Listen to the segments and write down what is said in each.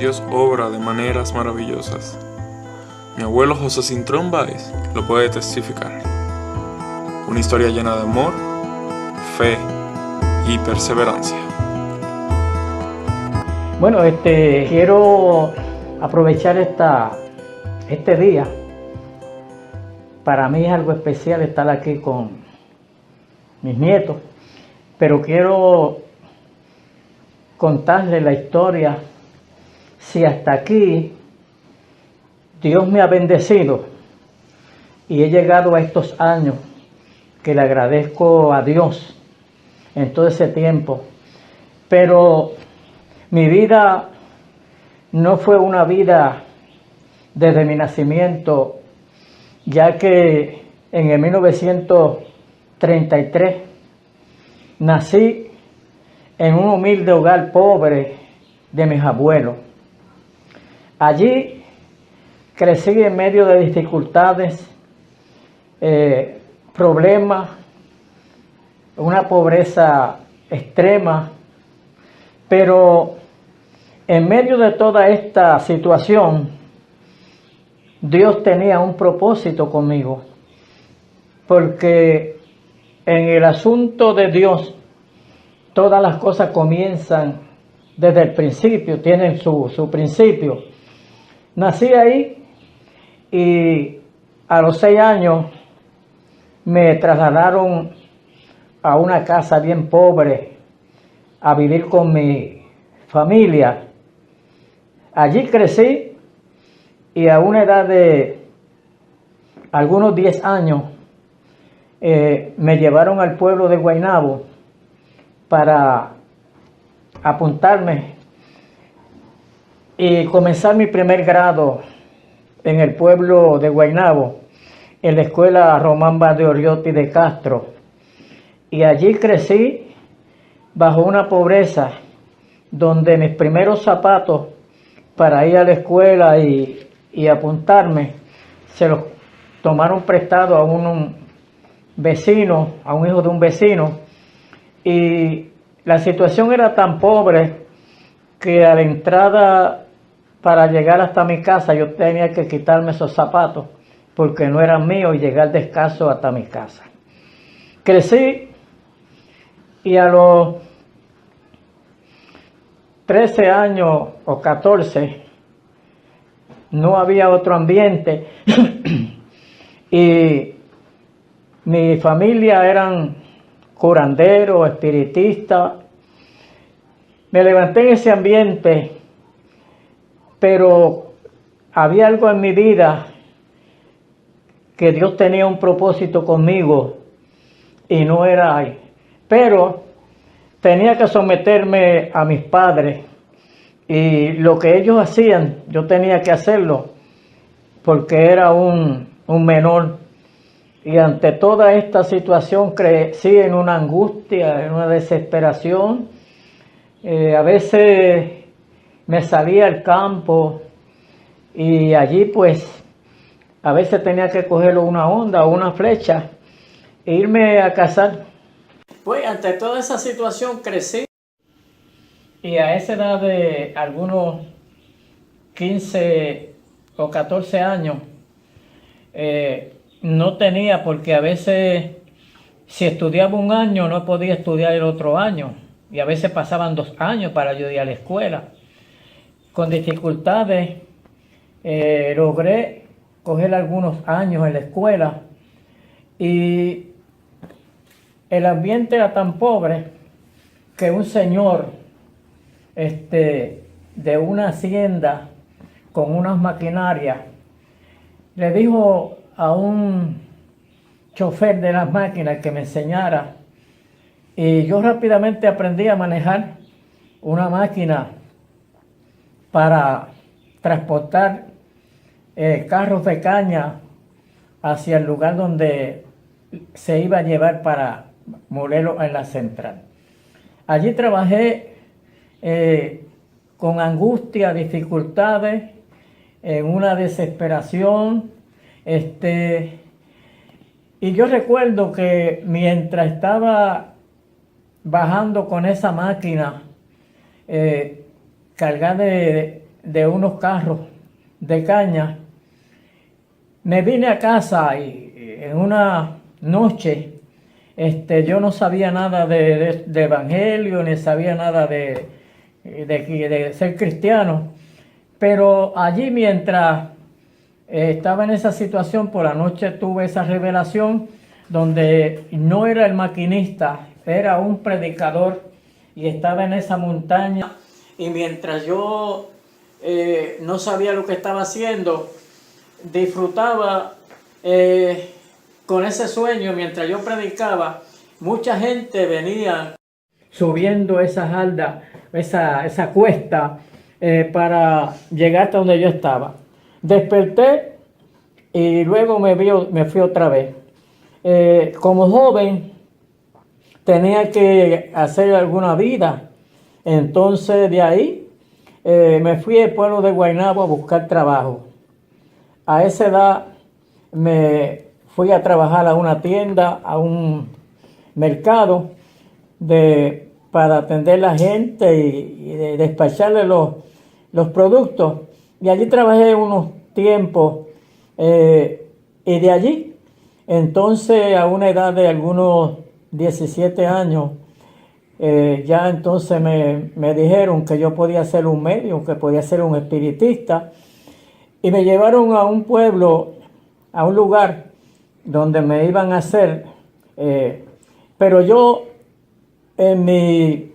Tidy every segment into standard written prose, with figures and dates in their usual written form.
Dios obra de maneras maravillosas. Mi abuelo José Cintrón Báez lo puede testificar. Una historia llena de amor, fe y perseverancia. Bueno, quiero aprovechar este día. Para mí es algo especial estar aquí con mis nietos, pero quiero contarles la historia. Si hasta aquí Dios me ha bendecido y he llegado a estos años, que le agradezco a Dios en todo ese tiempo, pero mi vida no fue una vida desde mi nacimiento, ya que en el 1933 nací en un humilde hogar pobre de mis abuelos. Allí crecí en medio de dificultades, problemas, una pobreza extrema, pero en medio de toda esta situación, Dios tenía un propósito conmigo, porque en el asunto de Dios, todas las cosas comienzan desde el principio, tienen su principio. Nací ahí y a los 6 años me trasladaron a una casa bien pobre a vivir con mi familia. Allí crecí y a una edad de algunos 10 años me llevaron al pueblo de Guaynabo para apuntarme y comenzar mi primer grado en el pueblo de Guaynabo, en la escuela Román Valdeoriotti de Castro. Y allí crecí bajo una pobreza donde mis primeros zapatos para ir a la escuela y apuntarme se los tomaron prestado a un vecino, a un hijo de un vecino, y la situación era tan pobre que a la entrada para llegar hasta mi casa yo tenía que quitarme esos zapatos porque no eran míos y llegar descalzo hasta mi casa. Crecí y a los 13 años o 14 no había otro ambiente y mi familia eran curanderos, espiritistas. Me levanté en ese ambiente, pero había algo en mi vida que Dios tenía un propósito conmigo y no era ahí. Pero tenía que someterme a mis padres y lo que ellos hacían, yo tenía que hacerlo porque era un menor. Y ante toda esta situación crecí en una angustia, en una desesperación. A veces me salía al campo y allí pues a veces tenía que coger una onda o una flecha e irme a cazar. Pues ante toda esa situación crecí y a esa edad de algunos 15 o 14 años no tenía, porque a veces si estudiaba un año no podía estudiar el otro año y a veces pasaban 2 años para yo ir a la escuela. Con dificultades logré coger algunos años en la escuela y el ambiente era tan pobre que un señor de una hacienda con unas maquinarias le dijo a un chofer de las máquinas que me enseñara, y yo rápidamente aprendí a manejar una máquina para transportar carros de caña hacia el lugar donde se iba a llevar para molerlo en la central. Allí trabajé con angustia, dificultades, en una desesperación, y yo recuerdo que mientras estaba bajando con esa máquina cargada de unos carros de caña. Me vine a casa y en una noche yo no sabía nada de evangelio, ni sabía nada de ser cristiano, pero allí mientras estaba en esa situación, por la noche tuve esa revelación donde no era el maquinista, era un predicador y estaba en esa montaña, y mientras yo no sabía lo que estaba haciendo, disfrutaba con ese sueño. Mientras yo predicaba, mucha gente venía subiendo esa halda, esa cuesta, para llegar hasta donde yo estaba. Desperté y luego me fui otra vez. Como joven tenía que hacer alguna vida, entonces de ahí me fui al pueblo de Guaynabo a buscar trabajo. A esa edad me fui a trabajar a una tienda, a un mercado, para atender a la gente y despacharle los productos. Y allí trabajé unos tiempos, y de allí, entonces a una edad de algunos 17 años, ya entonces me dijeron que yo podía ser un medium, que podía ser un espiritista, y me llevaron a un pueblo, a un lugar donde me iban a hacer, pero yo en mi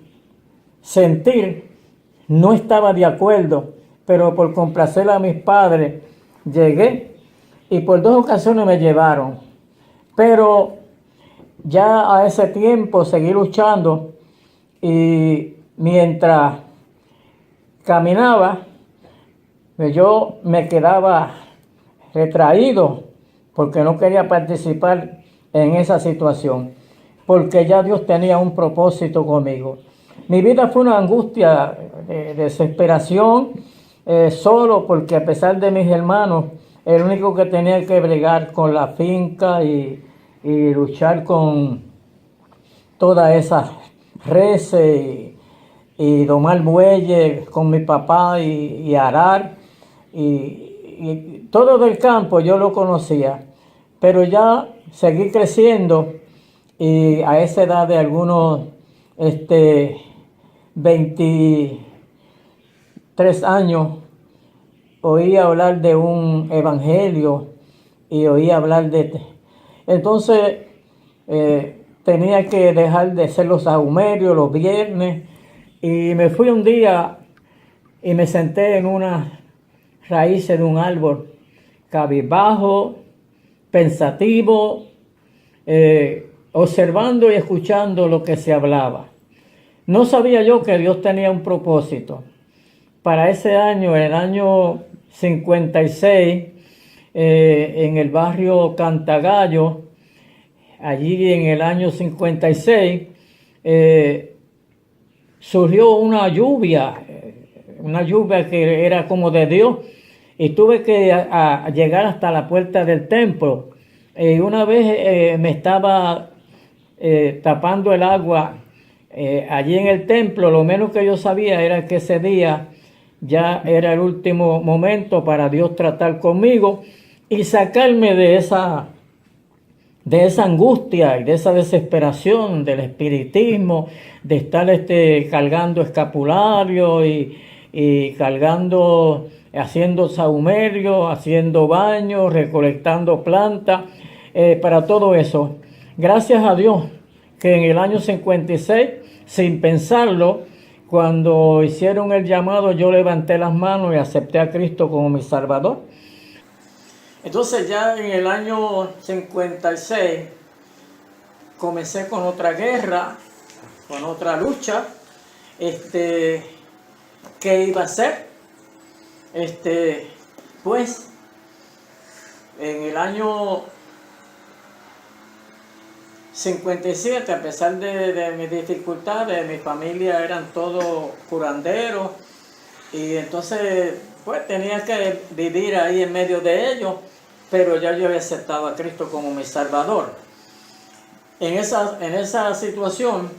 sentir no estaba de acuerdo, pero por complacer a mis padres llegué, y por 2 ocasiones me llevaron, pero ya a ese tiempo seguí luchando, y mientras caminaba yo me quedaba retraído porque no quería participar en esa situación, porque ya Dios tenía un propósito conmigo. Mi vida fue una angustia, de desesperación, solo porque a pesar de mis hermanos, el único que tenía que bregar con la finca y luchar con todas esas reses y domar bueyes con mi papá y arar, y todo del campo yo lo conocía, pero ya seguí creciendo, y a esa edad de algunos 23 años oí hablar de un evangelio y oí hablar entonces tenía que dejar de hacer los sahumerios los viernes, y me fui un día y me senté en una raíces de un árbol, cabizbajo, pensativo, observando y escuchando lo que se hablaba. No sabía yo que Dios tenía un propósito. Para ese año, en el año 56, en el barrio Cantagallo, allí en el año 56, surgió una lluvia que era como de Dios, y tuve que llegar hasta la puerta del templo. Una vez me estaba tapando el agua allí en el templo. Lo menos que yo sabía era que ese día ya era el último momento para Dios tratar conmigo y sacarme de esa angustia y de esa desesperación del espiritismo, de estar cargando escapulario y cargando, haciendo sahumerio, haciendo baños, recolectando plantas, para todo eso. Gracias a Dios que en el año 56, sin pensarlo, cuando hicieron el llamado, yo levanté las manos y acepté a Cristo como mi Salvador. Entonces ya en el año 56 comencé con otra guerra, con otra lucha, ¿qué iba a hacer? Pues en el año 57, a pesar de mis dificultades, mi familia eran todos curanderos, y entonces pues tenía que vivir ahí en medio de ellos, pero ya yo había aceptado a Cristo como mi Salvador. En esa situación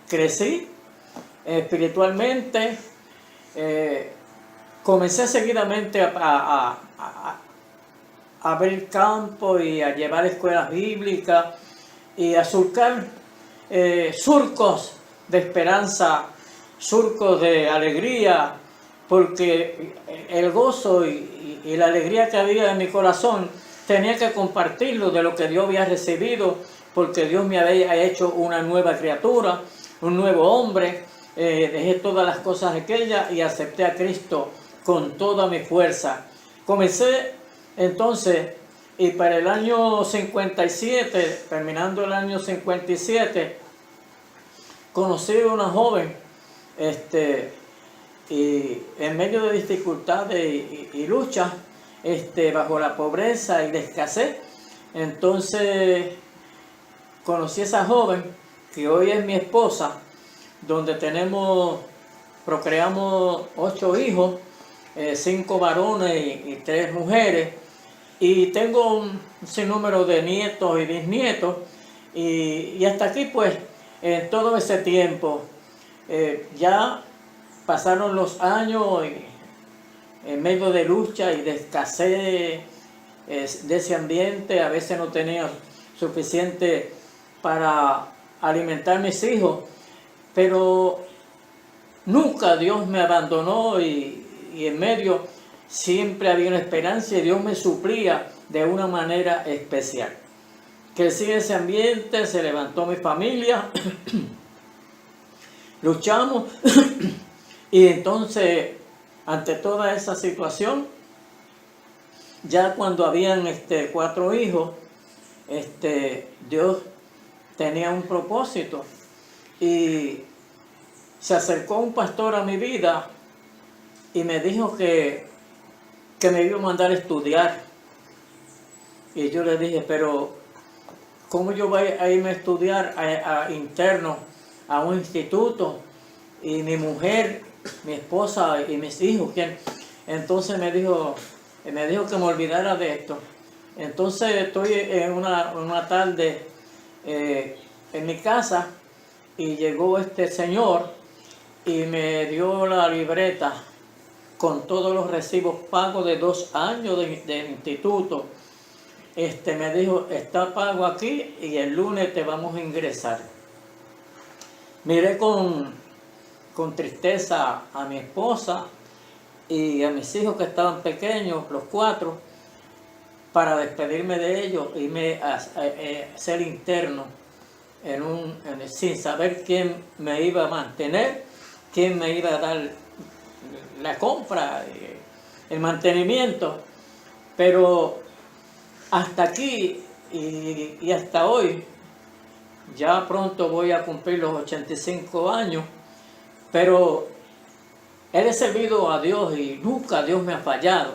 crecí espiritualmente, comencé seguidamente a abrir campo y a llevar escuelas bíblicas y a surcar surcos de esperanza, surcos de alegría, porque el gozo y la alegría que había en mi corazón tenía que compartirlo de lo que Dios había recibido, porque Dios me había hecho una nueva criatura, un nuevo hombre. Dejé todas las cosas aquellas y acepté a Cristo con toda mi fuerza. Comencé entonces, y para el año 57, terminando el año 57, conocí a una joven, y en medio de dificultades y luchas, bajo la pobreza y la escasez, entonces conocí a esa joven que hoy es mi esposa, donde procreamos 8 hijos, 5 varones y 3 mujeres, y tengo un sinnúmero de nietos y bisnietos, y hasta aquí pues, en todo ese tiempo, ya pasaron los años en medio de lucha y de escasez de ese ambiente. A veces no tenía suficiente para alimentar a mis hijos, pero nunca Dios me abandonó y en medio siempre había una esperanza y Dios me suplía de una manera especial. Crecí en ese ambiente, se levantó mi familia, luchamos y entonces ante toda esa situación, ya cuando habían 4 hijos, Dios tenía un propósito y se acercó un pastor a mi vida y me dijo que me iba a mandar a estudiar. Y yo le dije, pero ¿cómo yo voy a irme a estudiar a interno a un instituto? Y mi mujer, mi esposa y mis hijos, ¿quién? Entonces me dijo que me olvidara de esto. Entonces estoy en una tarde en mi casa y llegó este señor y me dio la libreta con todos los recibos pagos de 2 años de instituto. Me dijo, está pago aquí y el lunes te vamos a ingresar. Miré con tristeza a mi esposa y a mis hijos que estaban pequeños, los 4, para despedirme de ellos y a ser interno sin saber quién me iba a mantener, quién me iba a dar la compra, el mantenimiento. Pero hasta aquí y hasta hoy, ya pronto voy a cumplir los 85 años, pero he servido a Dios y nunca Dios me ha fallado.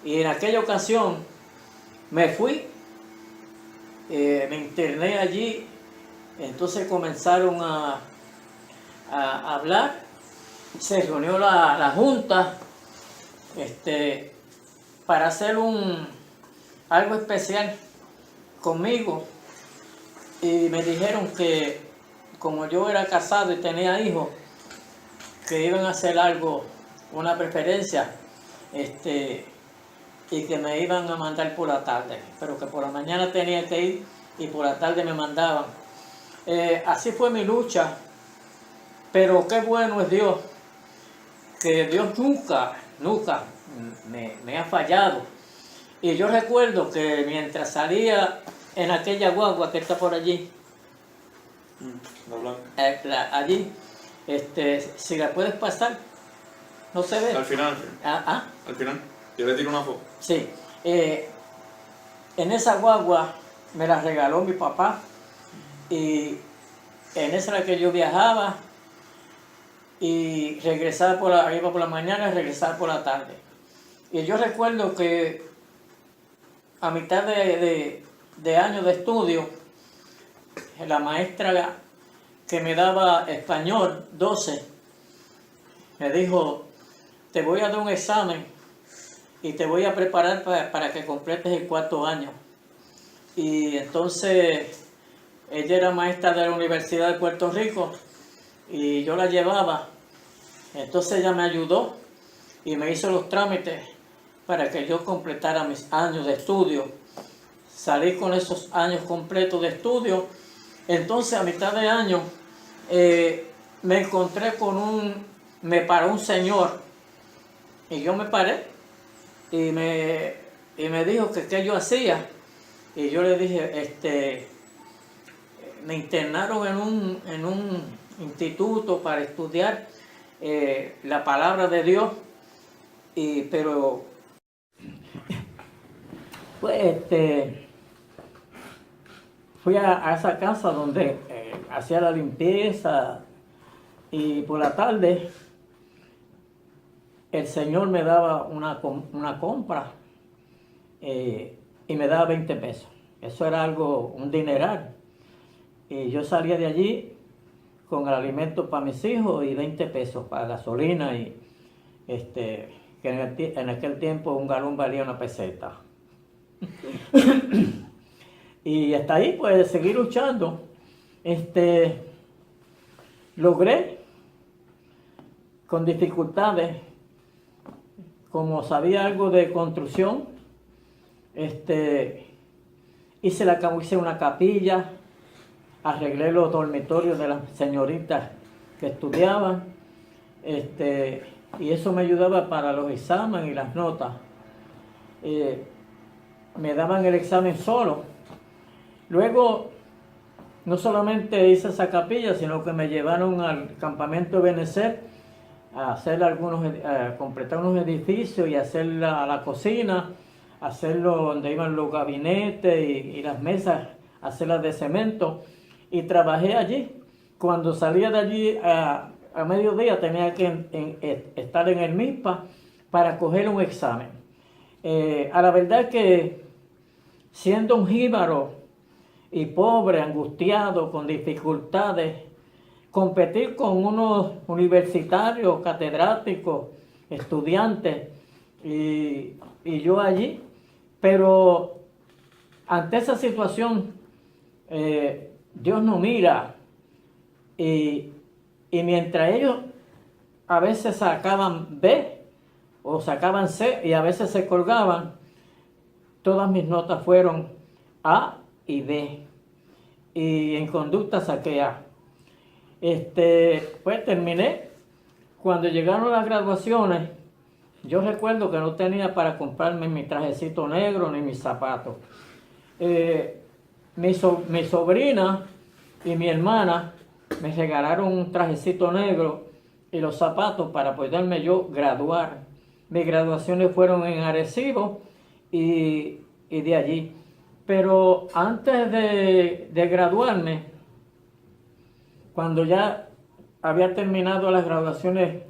Y en aquella ocasión me fui, me interné allí, entonces comenzaron a hablar, se reunió la junta para hacer algo especial conmigo, y me dijeron que como yo era casado y tenía hijos, que iban a hacer algo, una preferencia, y que me iban a mandar por la tarde, pero que por la mañana tenía que ir y por la tarde me mandaban. Así fue mi lucha, pero qué bueno es Dios, que Dios nunca me ha fallado. Y yo recuerdo que mientras salía en aquella guagua que está por allí, allí, si la puedes pasar, no se ve. Al final. Al final. Yo le tiro una foto. Sí. En esa guagua me la regaló mi papá y en esa era la que yo viajaba y regresaba iba por la mañana y regresaba por la tarde. Y yo recuerdo que a mitad de año de estudio, la maestra que me daba español 12 me dijo, te voy a dar un examen y te voy a preparar para que completes el 4º año. Y entonces ella era maestra de la Universidad de Puerto Rico y yo la llevaba Entonces ella me ayudó y me hizo los trámites para que yo completara mis años de estudio. Salí con esos años completos de estudio. Entonces a mitad de año me encontré me paró un señor y yo me paré y me dijo que qué yo hacía. Y yo le dije, me internaron en un instituto para estudiar la palabra de Dios, pero pues fui a esa casa donde hacía la limpieza, y por la tarde el Señor me daba una compra y me daba 20 pesos. Eso era un dineral. Y yo salía de allí con el alimento para mis hijos y 20 pesos para gasolina, y que en aquel tiempo un galón valía 1 peseta. Y hasta ahí, pues, seguí luchando. Logré, con dificultades, como sabía algo de construcción, hice una capilla, arreglé los dormitorios de las señoritas que estudiaban, y eso me ayudaba para los exámenes y las notas. Me daban el examen solo. Luego, no solamente hice esa capilla, sino que me llevaron al campamento de Benecer a hacer completar unos edificios y hacer la cocina, hacerlo donde iban los gabinetes y las mesas, hacerlas de cemento. Y trabajé allí. Cuando salía de allí a mediodía tenía que estar en el MIPA para coger un examen. A la verdad que, siendo un jíbaro y pobre, angustiado, con dificultades, competir con unos universitarios, catedráticos, estudiantes, y yo allí, pero ante esa situación, Dios no mira, y mientras ellos a veces sacaban B o sacaban C y a veces se colgaban, todas mis notas fueron A y B, y en conducta saqué A. Pues terminé. Cuando llegaron las graduaciones, yo recuerdo que no tenía para comprarme mi trajecito negro ni mis zapatos. Mi sobrina y mi hermana me regalaron un trajecito negro y los zapatos para poderme yo graduar. Mis graduaciones fueron en Arecibo y de allí. Pero antes de graduarme, cuando ya había terminado las graduaciones,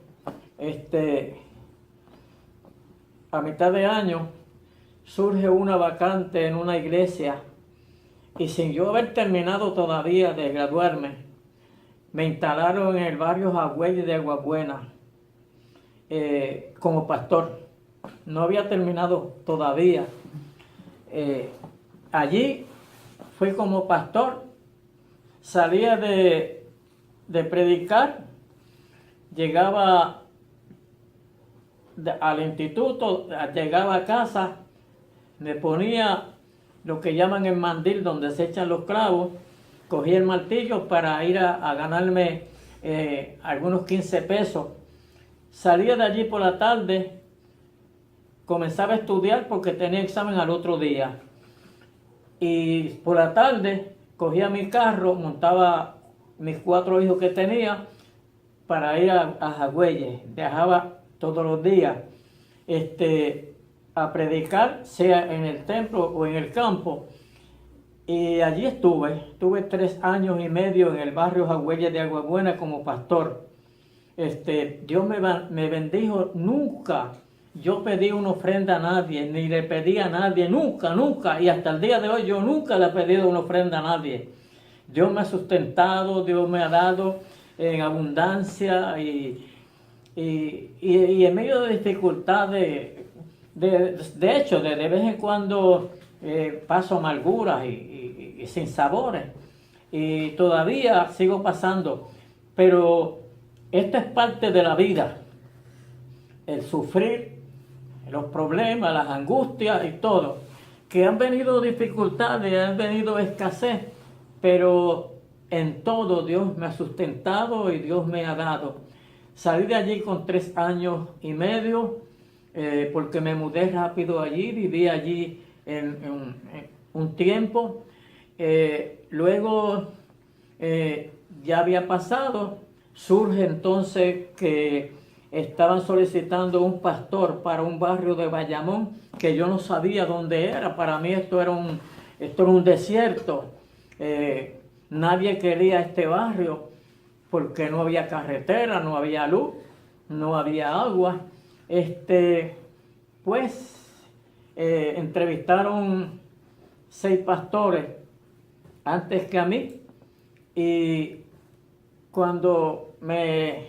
a mitad de año, surge una vacante en una iglesia, y sin yo haber terminado todavía de graduarme, me instalaron en el barrio Jagüeyes de Aguabuena como pastor. No había terminado todavía. Allí fui como pastor, salía de predicar, llegaba al instituto, llegaba a casa, me ponía lo que llaman el mandil, donde se echan los clavos, cogía el martillo para ir a ganarme algunos 15 pesos. Salía de allí por la tarde, comenzaba a estudiar porque tenía examen al otro día. Y por la tarde cogía mi carro, montaba mis 4 hijos que tenía para ir a Jagüeyes. Viajaba todos los días a predicar, sea en el templo o en el campo. Y allí estuve 3 años y medio en el barrio Jagüeyes de Aguabuena como pastor. Dios me bendijo. Nunca yo pedí una ofrenda a nadie, ni le pedí a nadie, nunca, y hasta el día de hoy yo nunca le he pedido una ofrenda a nadie. Dios me ha sustentado, Dios me ha dado en abundancia, y en medio de dificultades, de hecho, de vez en cuando paso amarguras y sin sabores, y todavía sigo pasando, pero Esta es parte de la vida, el sufrir, los problemas, las angustias y todo. Que han venido dificultades, han venido escasez, pero en todo Dios me ha sustentado y Dios me ha dado. Salí de allí con 3 años y medio, porque me mudé rápido allí, viví allí en un tiempo. Luego ya había pasado, surge entonces que estaban solicitando un pastor para un barrio de Bayamón, que yo no sabía dónde era. Para mí esto era un desierto. Nadie quería este barrio porque no había carretera, no había luz, no había agua. Entrevistaron 6 pastores antes que a mí, y cuando me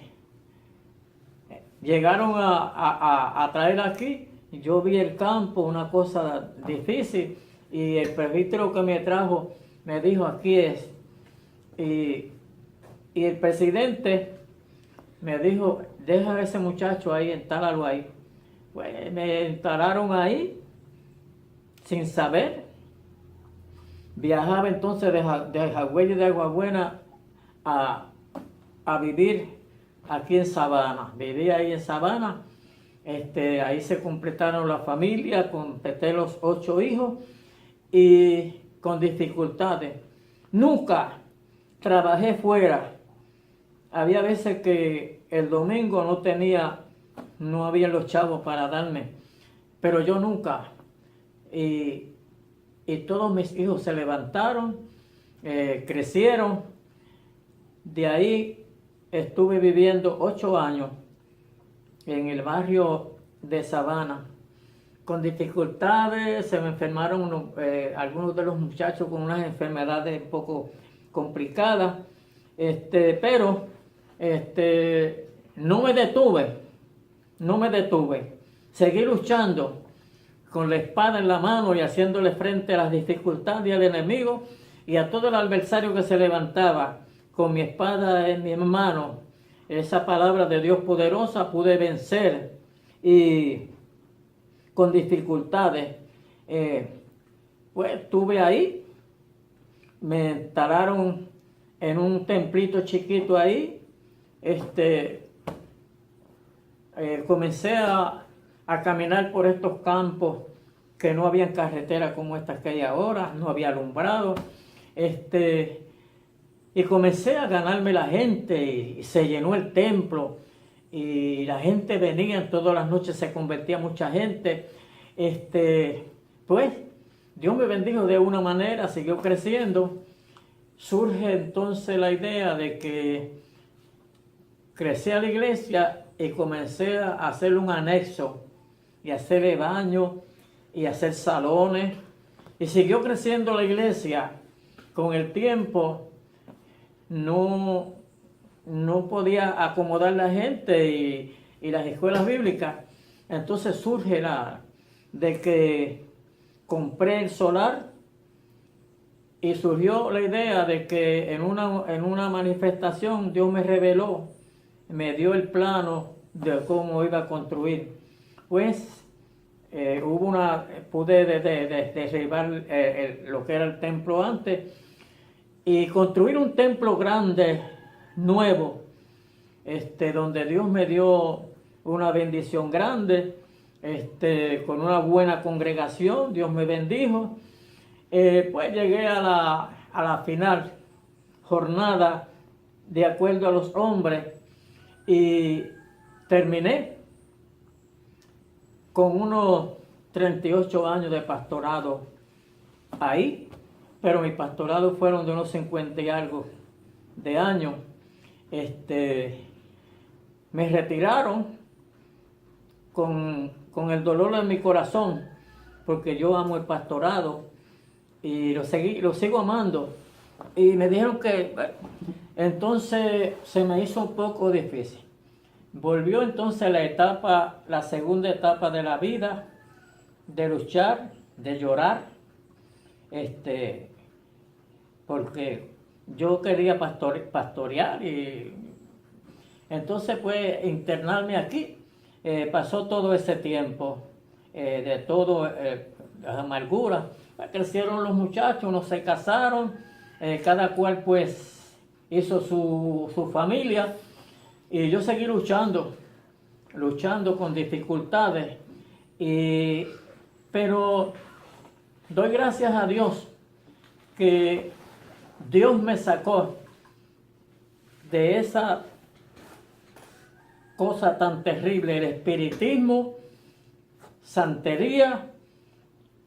llegaron a traer aquí, yo vi el campo, una cosa difícil, y el presbítero que me trajo me dijo: aquí es. Y el presidente me dijo: deja a ese muchacho ahí, entálalo ahí. Pues me instalaron ahí sin saber. Viajaba entonces de Jagüey de Aguabuena a vivir aquí en Sabana. Vivía ahí en Sabana. Ahí se completaron la familia, completé los 8 hijos, y con dificultades. Nunca trabajé fuera. Había veces que el domingo no había los chavos para darme, pero yo nunca. Y todos mis hijos se levantaron, crecieron. De ahí estuve viviendo 8 años en el barrio de Sabana, con dificultades. Se me enfermaron algunos de los muchachos con unas enfermedades un poco complicadas, pero no me detuve, seguí luchando con la espada en la mano y haciéndole frente a las dificultades del enemigo y a todo el adversario que se levantaba. Con mi espada en mi mano, esa palabra de Dios poderosa, pude vencer. Y con dificultades, estuve ahí. Me instalaron en un templito chiquito ahí. Comencé a caminar por estos campos que no habían carretera como estas que hay ahora, no había alumbrado. Y comencé a ganarme la gente, y se llenó el templo, y la gente venía, todas las noches se convertía mucha gente. Dios me bendijo de una manera, siguió creciendo. Surge entonces la idea de que crecí a la iglesia y comencé a hacer un anexo, y hacerle baño, y hacer salones, y siguió creciendo la iglesia. Con el tiempo no podía acomodar la gente y las escuelas bíblicas. Entonces surge de que compré el solar, y surgió la idea de que en una manifestación Dios me reveló, me dio el plano de cómo iba a construir. Pude derribar lo que era el templo antes y construir un templo grande, nuevo, donde Dios me dio una bendición grande, con una buena congregación. Dios me bendijo. Llegué a la final jornada de acuerdo a los hombres, y terminé con unos 38 años de pastorado ahí, pero mis pastorados fueron de unos 50 y algo de años. Me retiraron con el dolor en mi corazón, porque yo amo el pastorado y lo sigo amando. Y me dijeron que entonces se me hizo un poco difícil. Volvió entonces la segunda etapa de la vida, de luchar, de llorar, porque yo quería pastorear, y Entonces, pues, internarme aquí, pasó todo ese tiempo, de todo, las amarguras. Crecieron los muchachos, unos se casaron, cada cual, pues, hizo su familia, y yo seguí luchando con dificultades, pero doy gracias a Dios que Dios me sacó de esa cosa tan terrible, el espiritismo, santería,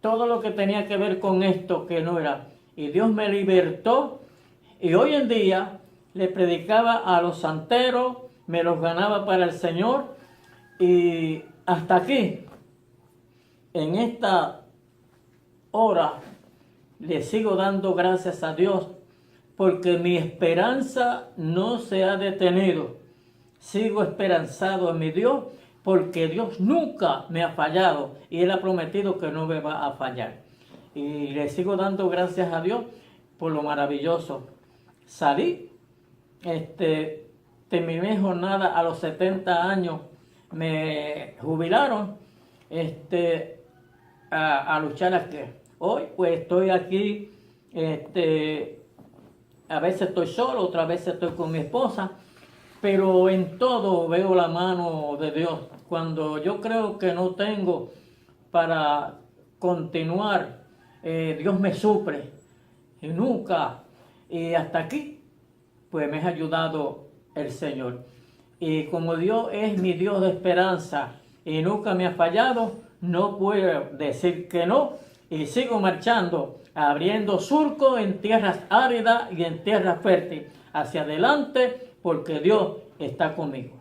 todo lo que tenía que ver con esto que no era. Y Dios me libertó, y hoy en día le predicaba a los santeros, me los ganaba para el Señor, y hasta aquí, en esta hora, le sigo dando gracias a Dios, porque mi esperanza no se ha detenido. Sigo esperanzado en mi Dios, porque Dios nunca me ha fallado y Él ha prometido que no me va a fallar. Y le sigo dando gracias a Dios por lo maravilloso. Salí, terminé jornada a los 70 años, me jubilaron a luchar aquí. Hoy pues estoy aquí, a veces estoy solo, otras veces estoy con mi esposa, pero en todo veo la mano de Dios. Cuando yo creo que no tengo para continuar, Dios me suple, y nunca, y hasta aquí, pues me ha ayudado el Señor. Y como Dios es mi Dios de esperanza y nunca me ha fallado, no puedo decir que no, y sigo marchando, abriendo surcos en tierras áridas y en tierras fértiles, hacia adelante, porque Dios está conmigo.